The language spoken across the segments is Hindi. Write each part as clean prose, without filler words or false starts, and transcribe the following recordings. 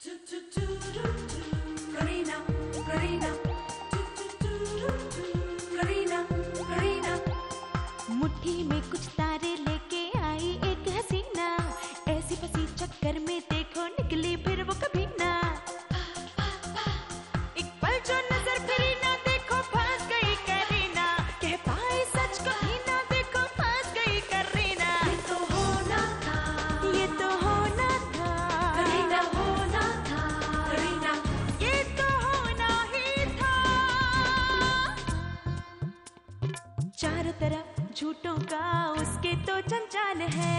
करीना करीना करीना करीना मुट्ठी में कुछ तारे लेके आई एक हसीना, ऐसी फंसी चक्कर में देखो निकली फिर वो कभी ना। एक पल जो नजर फिरी ना देखो फंस गई करीना, कह पाई सच कभी ना देखो फंस गई करीना। ये तो होना था, ये तो होना था, करीना होना था, करीना ये तो होना ही था। चारों तरफ झूठों का उसके तो जंजाल है,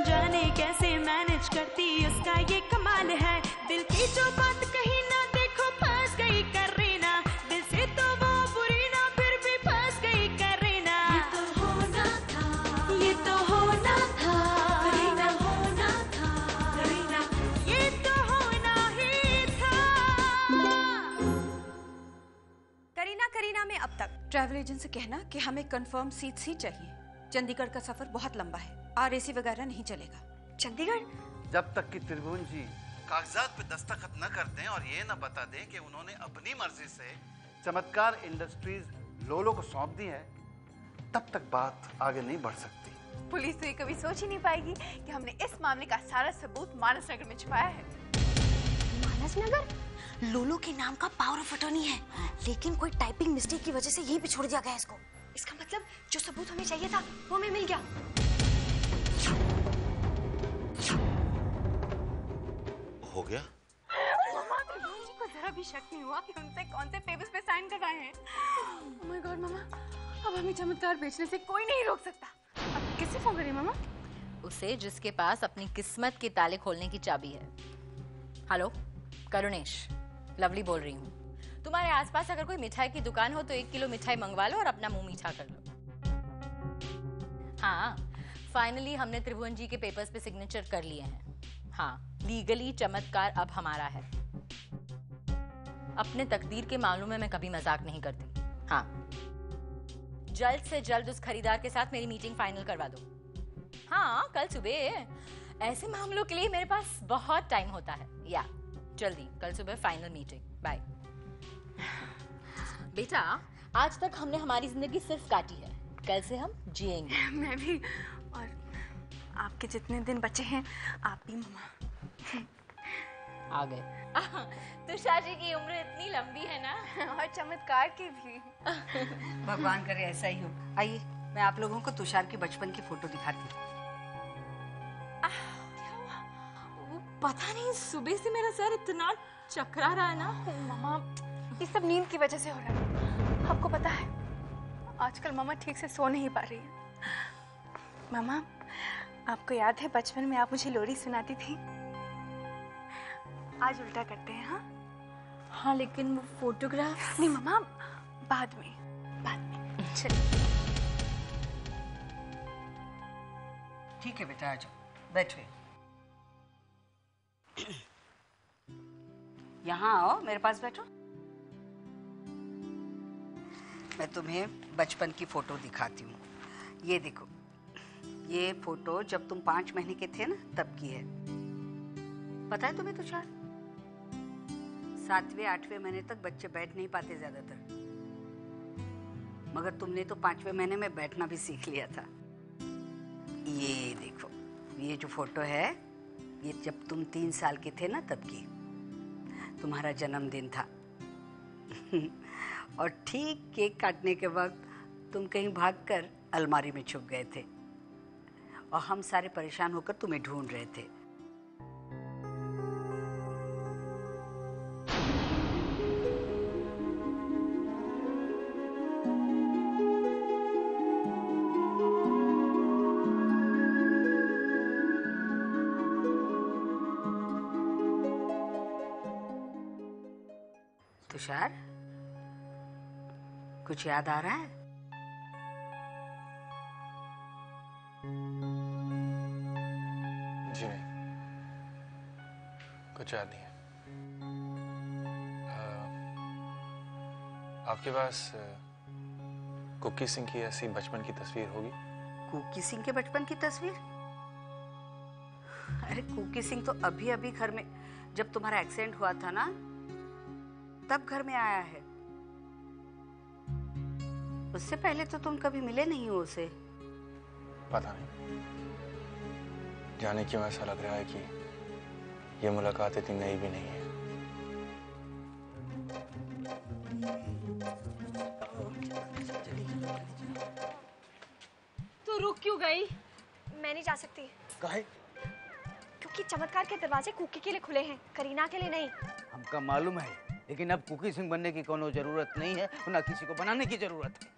जाने कैसे मैनेज करती उसका ये कमाल है। दिल की जो बात कही ना देखो फंस गई करीना, दिल से तो वो बुरी ना फिर भी फंस गई करीना। ये तो होना था, ये तो होना था, करीना होना था, करीना ये तो होना ही था। करीना करीना में अब तक ट्रैवल एजेंट से कहना कि हमें कंफर्म सीट्स ही चाहिए। चंडीगढ़ का सफर बहुत लंबा है, RAC वगैरह नहीं चलेगा। चंडीगढ़? जब तक कि त्रिभुवन जी कागजात पे दस्तखत न कर दें और ये न बता दें कि उन्होंने अपनी मर्जी से चमत्कार इंडस्ट्रीज लोलो को सौंप दी है, तब तक बात आगे नहीं बढ़ सकती। पुलिस तो ये कभी सोच ही नहीं पाएगी कि हमने इस मामले का सारा सबूत मानस नगर में छुपाया है। मानस नगर? लोलो के नाम का पावर ऑफ अटॉर्नी है, लेकिन कोई टाइपिंग मिस्टेक की वजह से यहीं पे छोड़ दिया गया इसको। इसका मतलब जो सबूत हमें चाहिए था वो हमें मिल गया। हो गया? मामा, त्रिभुवन जी को जरा भी शक नहीं हुआ कि उनसे कौन से पेपर्स पे साइन करवाए हैं। ओह माय गॉड मामा, अब हमें चमत्कार बेचने से कोई नहीं रोक सकता। अब किससे फोन करें मामा? उसे जिसके पास अपनी किस्मत के ताले खोलने की चाबी है। हेलो, करुणेश, लवली बोल रही हूँ। तुम्हारे आसपास अगर कोई मिठाई की दुकान हो तो 1 किलो मिठाई मंगवा लो और अपना मुंह मीठा कर लो। हाँ, फाइनली हमने त्रिभुवन जी के पेपर्स पे सिग्नेचर कर लिए हैं। हाँ, लीगली चमत्कार अब हमारा है। अपने तकदीर के मामलों में मैं कभी मजाक नहीं करती। हाँ, जल्द से जल्द उस खरीदार के साथ मेरी मीटिंग फाइनल करवा दो। हाँ, कल सुबह। ऐसे मामलों के लिए मेरे पास बहुत टाइम होता है। या जल्दी कल सुबह फाइनल मीटिंग। बाय। बेटा, आज तक हमने हमारी जिंदगी सिर्फ काटी है, कल से हम जिएंगे। मैं भी, और आपके जितने दिन बचे हैं आप भी मामा। आ गए। तुषार जी की उम्र इतनी लंबी है ना, और चमत्कार की भी। भगवान करे ऐसा ही हो। आइए, मैं आप लोगों को तुषार की बचपन की फोटो दिखाती हूँ। वो पता नहीं सुबह से मेरा सर इतना चकरा रहा है ना। मामा, ये सब नींद की वजह से हो रहा है। आपको पता है, आजकल मामा ठीक से सो नहीं पा रही है। मामा, आपको याद है बचपन में आप मुझे लोरी सुनाती थी? आज उल्टा करते हैं। हाँ हाँ, लेकिन वो फोटोग्राफ। नहीं मामा, बाद में। चलिए। ठीक है बेटा, आ जाओ, बैठो। यहाँ आओ, मेरे पास बैठो। मैं तुम्हें बचपन की फोटो दिखाती हूँ। ये देखो, ये फोटो जब तुम 5 महीने के थे ना, तब की है। पता है तुम्हें तुषार, 7वें 8वें महीने तक बच्चे बैठ नहीं पाते ज्यादातर, मगर तुमने तो 5वें महीने में बैठना भी सीख लिया था। ये देखो, ये जो फोटो है, ये जब तुम 3 साल के थे ना, तब की। तुम्हारा जन्मदिन था। और ठीक केक काटने के वक्त तुम कहीं भागकर अलमारी में छुप गए थे और हम सारे परेशान होकर तुम्हें ढूंढ रहे थे। तुषार, कुछ याद आ रहा है? जी नहीं, कुछ याद नहीं है। आपके पास कुकी सिंह की ऐसी बचपन की तस्वीर होगी? कुकी सिंह के बचपन की तस्वीर? अरे कुकी सिंह तो अभी अभी घर में, जब तुम्हारा एक्सीडेंट हुआ था ना तब घर में आया है। उससे पहले तो तुम कभी मिले नहीं हो उसे। पता नहीं, जाने क्यों ऐसा लग रहा है कि ये मुलाकात इतनी नई भी नहीं है। तो रुक क्यों गई? मैं नहीं जा सकती काहे? क्योंकि चमत्कार के दरवाजे कुकी के लिए खुले हैं, करीना के लिए नहीं। हमका मालूम है, लेकिन अब कुकी सिंह बनने की कोनो जरूरत नहीं है और ना किसी को बनाने की जरूरत है।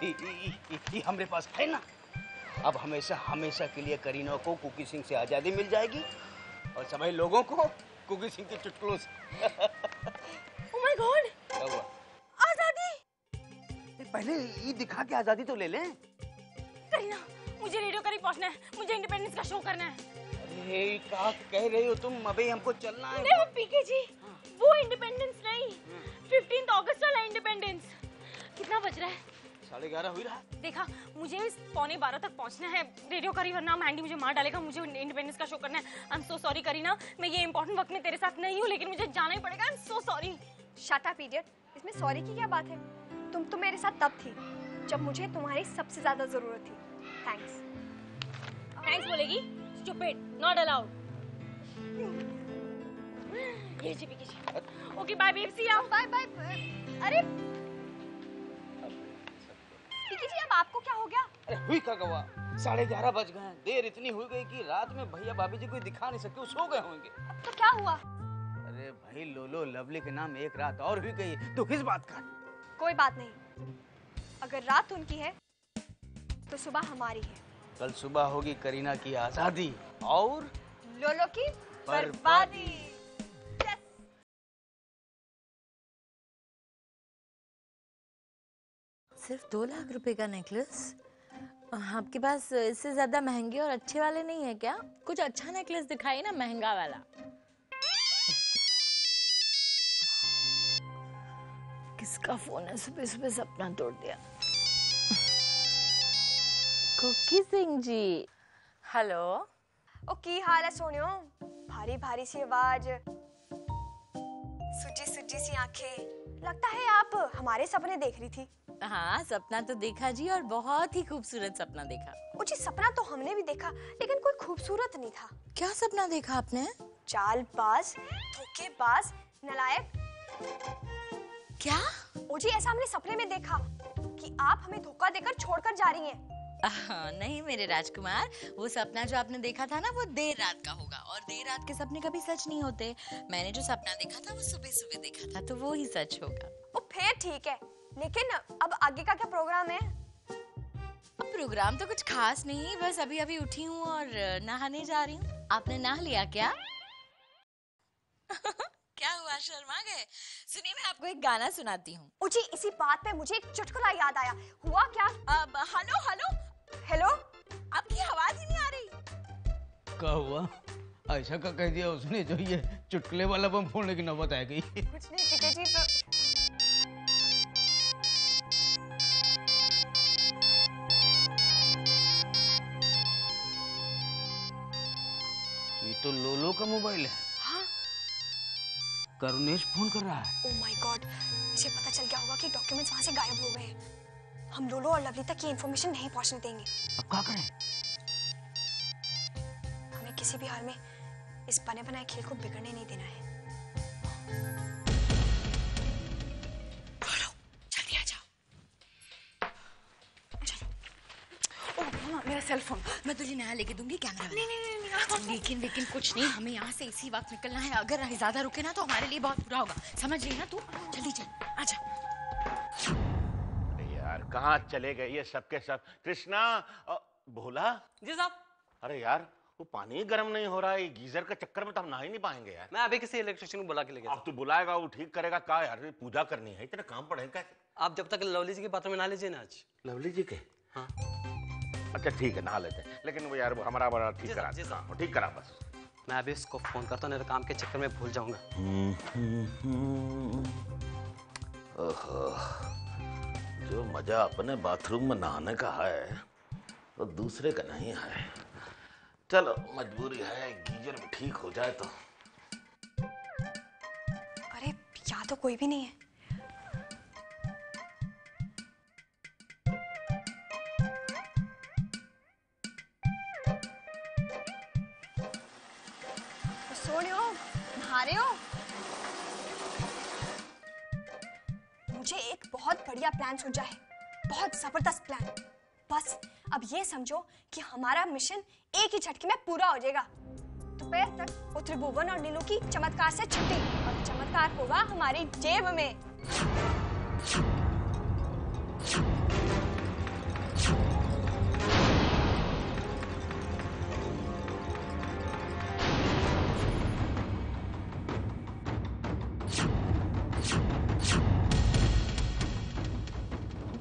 ये हमारे पास है ना। अब हमेशा हमेशा के लिए करीना को कुकी सिंह से आजादी मिल जाएगी और सभी लोगों को कुकी सिंह के चुटकुलों से। Oh my God! क्या हुआ? आजादी! पहले ये दिखा के आजादी तो ले लें। करीना, मुझे रेडियो करीब पहुंचना है, मुझे इंडिपेंडेंस का शो करना है। अरे क्या कह रही हो तुम? अबे हमको चलना है। नहीं पीके जी, वो इंडिपेंडेंस नहीं, 15 अगस्त वाला इंडिपेंडेंस। कितना बज रहा है? 11:30 हुई रहा। देखा, मुझे 11:15 तक पहुंचना है। रेडियो करी वरना मैंडी मुझे मार डालेगा। मुझे इंडिपेंडेंस का शो करना है। I am so sorry Kareena, मैं ये इंपॉर्टेंट वक्त में तेरे साथ नहीं हूँ, लेकिन मुझे जाना ही पड़ेगा। I am so sorry. Shut up idiot, इसमें सॉरी की क्या बात है? तुम तो मेरे साथ तब थी जब मुझे तुम्हारी सबसे ज्यादा जरूरत थी। थैंक्स। थैंक्स बोलेगी? Stupid, not allowed. ये ji PK ji. Okay bye babe, see you. Bye bye. अरे पीके जी, अब आपको क्या हो गया? अरे हुई क्या गवा? 11:30 बज गए। देर इतनी हो गई कि रात में भैया भाभी जी कोई दिखा नहीं सकते, वो सो गए होंगे। तो क्या हुआ? अरे भाई, लोलो लवली के नाम एक रात और हुई गई तो किस बात का? कोई बात नहीं, अगर रात उनकी है तो सुबह हमारी है। कल सुबह होगी करीना की आजादी और लोलो की बर्बादी। सिर्फ 2 लाख रुपए का नेकलेस? आपके पास इससे ज्यादा महंगे और अच्छे वाले नहीं है क्या? कुछ अच्छा नेकलेस दिखाइए ना, महंगा वाला। किसका फोन है? सुबह सुबह सपना तोड़ दिया। कुकी सिंह जी। हेलो। ओ की हाल है सोनियो? भारी भारी सी आवाज, सुजी सुजी सी आंखें। लगता है आप हमारे सपने देख रही थी। हाँ, सपना तो देखा जी, और बहुत ही खूबसूरत सपना देखा। ओ जी, सपना तो हमने भी देखा, लेकिन कोई खूबसूरत नहीं था। क्या सपना देखा आपने? चालबाज, धोखेबाज, नलायक। क्या? ओ जी, ऐसा हमने सपने में देखा कि आप हमें धोखा देकर छोड़कर जा रही हैं। नहीं मेरे राजकुमार, वो सपना जो आपने देखा था ना, वो देर रात का होगा, और देर रात के सपने कभी सच नहीं होते। मैंने जो सपना देखा था वो सुबह सुबह देखा था, तो वो ही सच होगा। ओ फिर ठीक है, लेकिन अब आगे का क्या प्रोग्राम है? अब प्रोग्राम तो कुछ खास नहीं, बस अभी अभी उठी हूँ और नहाने जा रही हूँ। आपने नहा लिया क्या? क्या हुआ, शर्मा गए? सुनिए, मैं आपको एक गाना सुनाती हूँ। ओ जी, इसी बात पे मुझे एक चुटकुला याद आया। हुआ क्या? हेलो हेलो हेलो, आपकी आवाज ही नहीं आ रही। क्या हुआ? ऐसा का कह दिया उसने जो ये चुटकुले वाला बम फोड़ने की नौबत आ गई। कुछ नहीं पीके जी, तो ये तो लोलो का मोबाइल है। हाँ? करुणेश फोन कर रहा है। ओह माय गॉड, इसे पता चल गया होगा कि डॉक्यूमेंट्स वहां से गायब हो गए हैं। हम लोलो और लवली तक ये इन्फॉर्मेशन नहीं पहुंचने देंगे। अब क्या करें? हमें किसी भी हाल में इस बने बनाए खेल को बिगड़ने नहीं देना है। जल्दी आ जाओ। ओह मामा, मेरा सेल फोन। मैं तुझे नया लेके दूंगी, कैमरा वाला। नहीं, लेकिन कुछ नहीं, हमें यहाँ से इसी वक्त निकलना है। अगर ज्यादा रुके ना तो हमारे लिए बहुत बुरा होगा, समझ रही ना तू? जल्दी चल, आजा। यार कहाँ चले गए ये सब के सब? कृष्णा, भोला जी साहब। अरे यार, वो पानी ही गर्म नहीं हो रहा है, गीजर के चक्कर में तो हम नहा ही नहीं पाएंगे यार। मैं अभी किसी इलेक्ट्रिशियन को बुला के लेके अब तू बुलाएगा, वो ठीक करेगा क्या यार? पूजा करनी है, इतना काम पड़ेगा। आप जब तक लवली जी के बाथरूम में नहा लीजिए ना आज। लवली जी के? हाँ। अच्छा ठीक है, नहा लेते हैं, लेकिन वो यार हमारा बड़ा ठीक करा, ठीक करा बस। मैं अभी इसको फोन करता हूँ, नहीं तो काम के चक्कर में भूल जाऊंगा। जो मजा अपने बाथरूम में नहाने का है वो दूसरे का नहीं है। चलो मजबूरी है, गीजर में ठीक हो जाए तो। अरे यहाँ तो कोई भी नहीं है। सो रहे हो, नहा रहे हो? मुझे एक बहुत बढ़िया प्लान सूझा है, बहुत जबरदस्त प्लान। बस अब ये समझो कि हमारा मिशन एक ही झटके में पूरा हो जाएगा। दोपहर तक वो त्रिभुवन और नीलू की चमत्कार से छुट्टी, और चमत्कार होगा हमारी जेब में।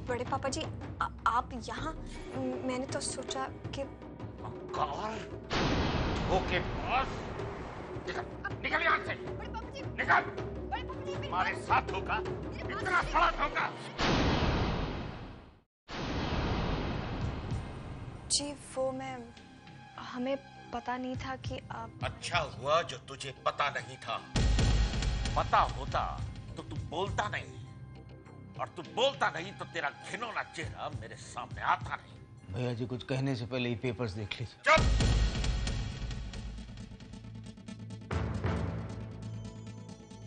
बड़े पापा जी, आप यहाँ? मैंने तो सोचा कि ओके बॉस, निकल यहाँ से। निकल। हमारे साथ होगा, इतना बड़ा धोखा। जी वो हमें पता नहीं था कि आप। अच्छा हुआ जो तुझे पता नहीं था। पता होता तो तू बोलता नहीं, और तू बोलता नहीं तो तेरा घिनौना चेहरा मेरे सामने आता नहीं। भैया जी कुछ कहने से पहले ही पेपर्स देख लीजिए। चुप।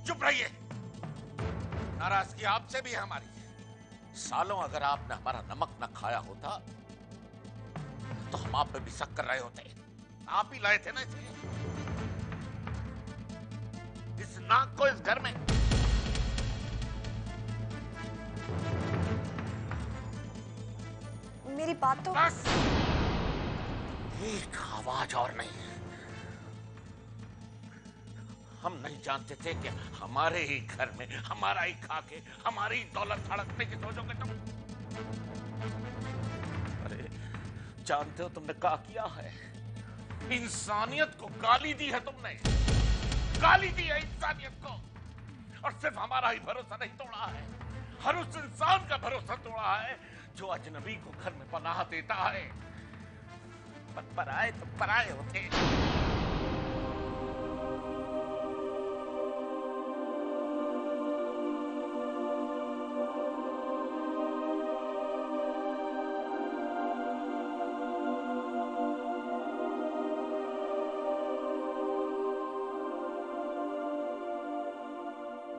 चुप रहिए। नाराजगी आपसे भी है हमारी। सालों अगर आपने हमारा नमक न खाया होता तो हम आप पे भी शक कर रहे होते। आप ही लाए थे ना इसे, इस नाक को इस घर में। मेरी बात तो। बस एक आवाज और नहीं। हम नहीं जानते थे कि हमारे ही घर में हमारा ही खा के हमारी ही दौलत हड़पने की सोचोगे तुम। अरे जानते हो तुमने क्या किया है? इंसानियत को गाली दी है तुमने। गाली दी है इंसानियत को। और सिर्फ हमारा ही भरोसा नहीं तोड़ा है, हर उस इंसान का भरोसा तोड़ा है जो अजनबी को घर में पनाह देता है। पराए तो पराए होते।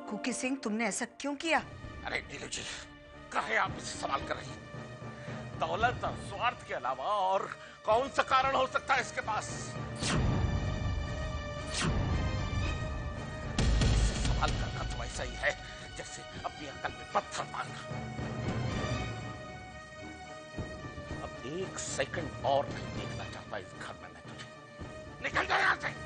कुकी सिंह, तुमने ऐसा क्यों किया? अरे नीलू जी, काहे आप मुझसे सवाल कर रही हैं? दौलत और स्वार्थ के अलावा और कौन सा कारण हो सकता है इसके पास? इससे सवाल करना तो ऐसा ही है जैसे अपनी अकल में पत्थर मारना। अब एक सेकंड और नहीं देखना चाहता इस घर में मैं तुझे। निकल जा यहां से।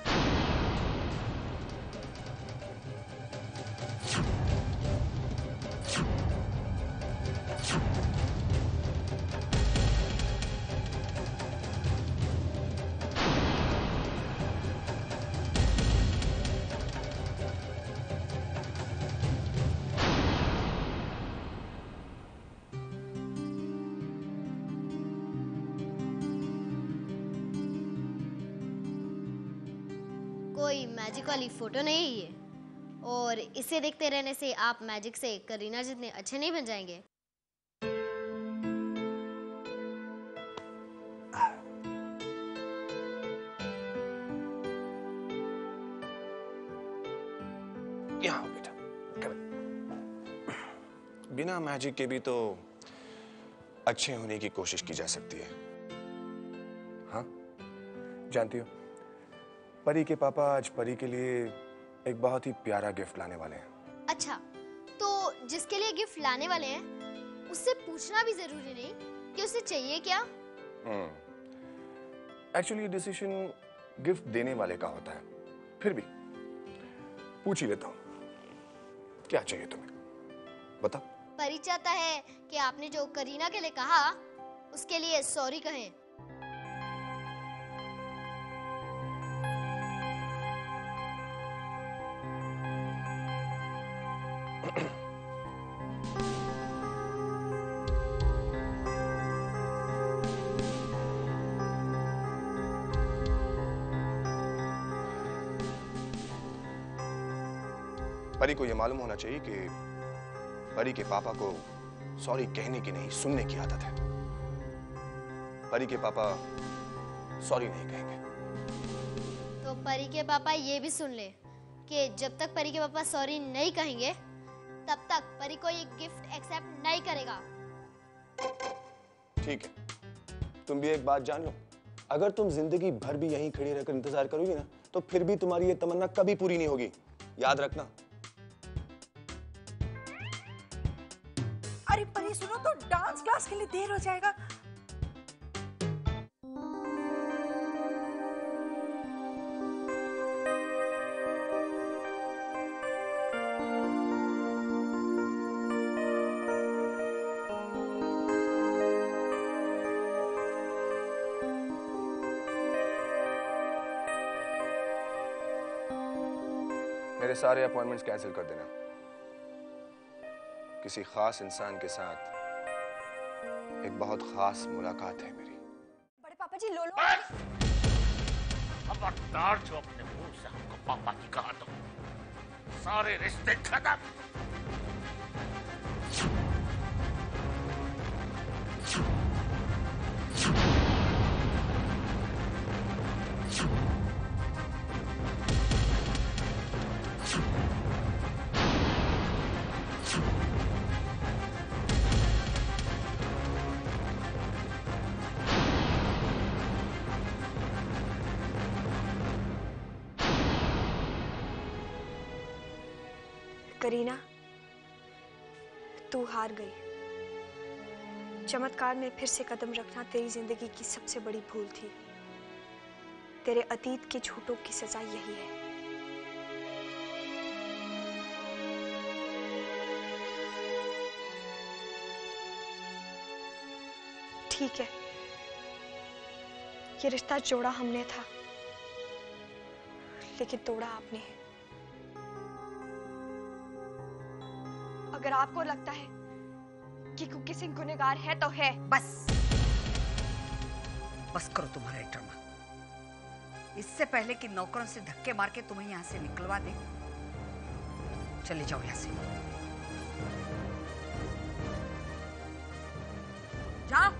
कोई मैजिक वाली फोटो नहीं है ये, और इसे देखते रहने से आप मैजिक से करीना जितने अच्छे नहीं बन जाएंगे। यहाँ बेटा, बिना मैजिक के भी तो अच्छे होने की कोशिश की जा सकती है। हाँ जानती हो, परी के पापा आज परी के लिए एक बहुत ही प्यारा गिफ्ट लाने वाले हैं। अच्छा, तो जिसके लिए गिफ्ट लाने वाले हैं उससे पूछना भी जरूरी नहीं कि उसे चाहिए क्या? एक्चुअली ये डिसीजन गिफ्ट देने वाले का होता है, फिर भी पूछ ही लेता हूँ, क्या चाहिए तुम्हें बताओ। परी चाहता है कि आपने जो करीना के लिए कहा उसके लिए सॉरी कहें। परी को यह मालूम होना चाहिए कि परी के पापा को सॉरी कहने की नहीं, सुनने की आदत है। परी के पापा सॉरी नहीं कहेंगे। तो परी के पापा ये भी सुन ले कि जब तक परी के पापा सॉरी नहीं कहेंगे तब तक परी को ये गिफ्ट एक्सेप्ट नहीं करेगा। ठीक है, तुम भी एक बात जान लो, अगर तुम जिंदगी भर भी यहीं खड़ी रहकर इंतजार करोगी ना तो फिर भी तुम्हारी ये तमन्ना कभी पूरी नहीं होगी, याद रखना। अरे परी सुनो तो, डांस क्लास के लिए देर हो जाएगा। मेरे सारे अपॉइंटमेंट्स कैंसिल कर देना। किसी खास इंसान के साथ एक बहुत खास मुलाकात है मेरी। बड़े पापा जी लोलो। खबरदार जो अपने मुंह से हमको पापा की कहा तो सारे रिश्ते खत्म। करीना, तू हार गई। चमत्कार में फिर से कदम रखना तेरी जिंदगी की सबसे बड़ी भूल थी। तेरे अतीत के झूठों की सजा यही है। ठीक है, ये रिश्ता जोड़ा हमने था, लेकिन तोड़ा आपने है। अगर आपको लगता है कि कुकी सिंह गुनहगार है तो है। बस करो तुम्हारा ड्रामा। इससे पहले कि नौकरों से धक्के मार के तुम्हें यहाँ से निकलवा दे, चले जाओ यहाँ से। जाओ।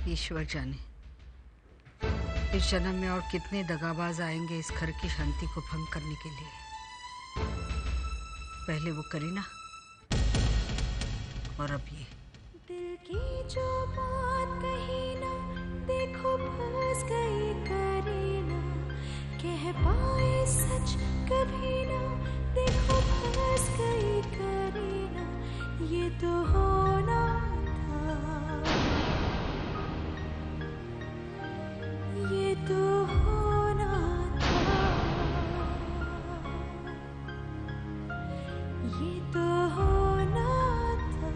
ईश्वर जाने इस जन्म में और कितने दगाबाज आएंगे इस घर की शांति को भंग करने के लिए। पहले वो करीना और अब ये। दिल की जो बात कही ना, देखो फंस गई करीना। कह पाए सच कभी ना, देखो फंस गई करीना। ये तो होना तो होना था, ये तो होना था,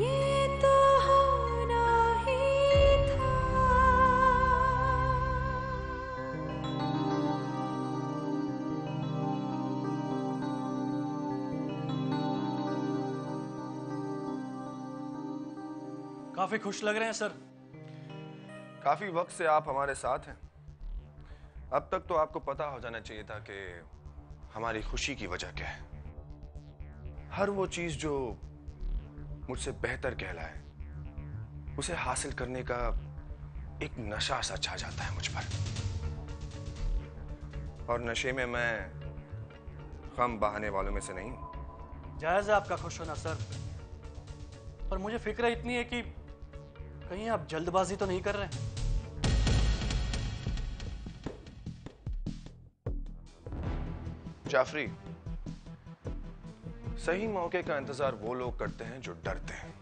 ये तो होना ही था। काफी खुश लग रहे हैं सर। काफी वक्त से आप हमारे साथ हैं। अब तक तो आपको पता हो जाना चाहिए था कि हमारी खुशी की वजह क्या है। हर वो चीज जो मुझसे बेहतर कहलाए, उसे हासिल करने का एक नशा सा छा जाता है मुझ पर। और नशे में मैं गम बहाने वालों में से नहीं हूं। जायज है आपका खुश होना सर, पर मुझे फिक्र इतनी है कि कहीं आप जल्दबाजी तो नहीं कर रहे हैं। जाफरी, सही मौके का इंतजार वो लोग करते हैं जो डरते हैं।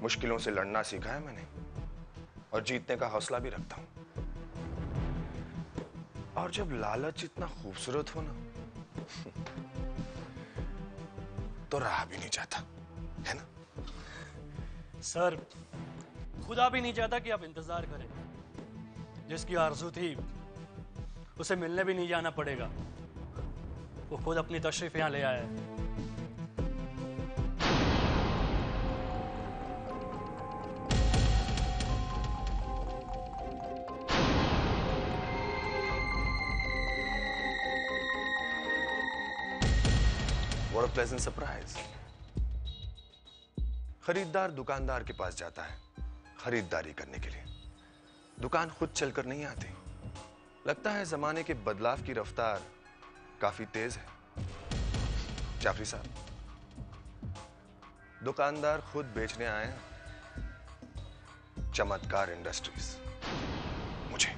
मुश्किलों से लड़ना सीखा है मैंने, और जीतने का हौसला भी रखता हूं। और जब लालच इतना खूबसूरत हो ना तो रहा भी नहीं जाता, है ना? सर, खुदा भी नहीं चाहता कि आप इंतजार करें। जिसकी आरज़ू थी उसे मिलने भी नहीं जाना पड़ेगा, वो खुद अपनी तशरीफ यहां ले आया है। What a pleasant surprise. खरीदार दुकानदार के पास जाता है खरीदारी करने के लिए। दुकान खुद चलकर नहीं आती। लगता है जमाने के बदलाव की रफ्तार काफी तेज है। जाफरी साहब, दुकानदार खुद बेचने आए हैं चमत्कार इंडस्ट्रीज मुझे।